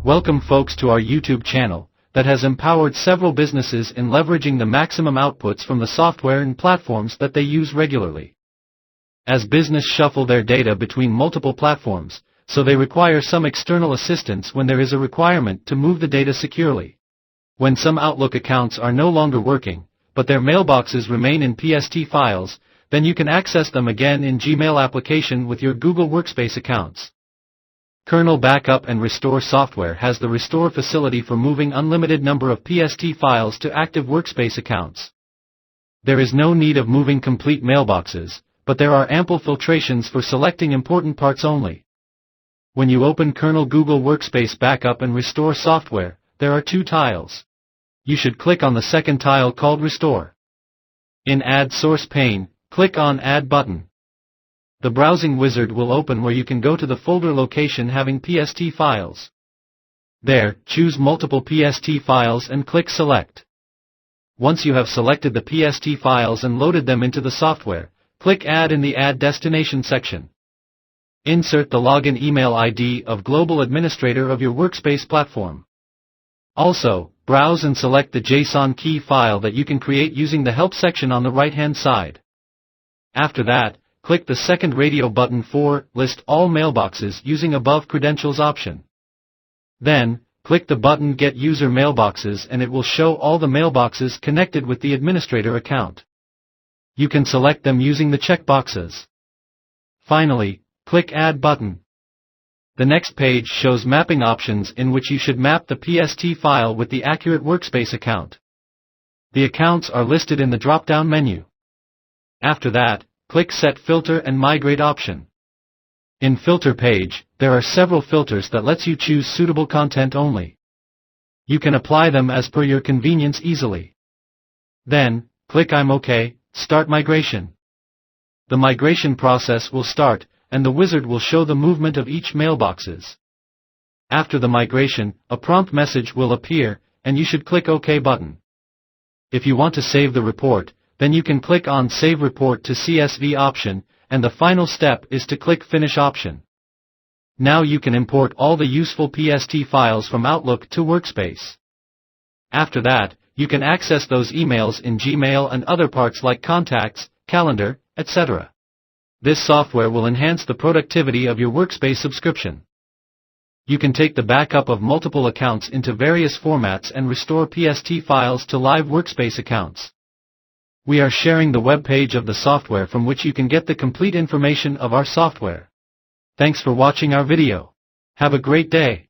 Welcome folks to our YouTube channel that has empowered several businesses in leveraging the maximum outputs from the software and platforms that they use regularly. As business shuffle their data between multiple platforms, so they require some external assistance when there is a requirement to move the data securely. When some Outlook accounts are no longer working, but their mailboxes remain in PST files, then you can access them again in Gmail application with your Google Workspace accounts. Kernel Backup and Restore software has the restore facility for moving unlimited number of PST files to active Workspace accounts. There is no need of moving complete mailboxes, but there are ample filtrations for selecting important parts only. When you open Kernel Google Workspace Backup and Restore software, there are two tiles. You should click on the second tile called Restore. In Add Source pane, click on Add button. The browsing wizard will open where you can go to the folder location having PST files. There, choose multiple PST files and click Select. Once you have selected the PST files and loaded them into the software, click Add in the Add Destination section. Insert the login email ID of Global Administrator of your Workspace platform. Also, browse and select the JSON key file that you can create using the Help section on the right-hand side. After that, click the second radio button for List All Mailboxes using above credentials option. Then, click the button Get User Mailboxes and it will show all the mailboxes connected with the administrator account. You can select them using the checkboxes. Finally, click Add button. The next page shows mapping options in which you should map the PST file with the accurate Workspace account. The accounts are listed in the drop-down menu. After that, click Set Filter and Migrate option. In Filter page, there are several filters that lets you choose suitable content only. You can apply them as per your convenience easily. Then, click I'm OK, Start Migration. The migration process will start, and the wizard will show the movement of each mailboxes. After the migration, a prompt message will appear, and you should click OK button. If you want to save the report, then you can click on Save Report to CSV option, and the final step is to click Finish option. Now you can import all the useful PST files from Outlook to Workspace. After that, you can access those emails in Gmail and other parts like Contacts, Calendar, etc. This software will enhance the productivity of your Workspace subscription. You can take the backup of multiple accounts into various formats and restore PST files to live Workspace accounts. We are sharing the web page of the software from which you can get the complete information of our software. Thanks for watching our video. Have a great day.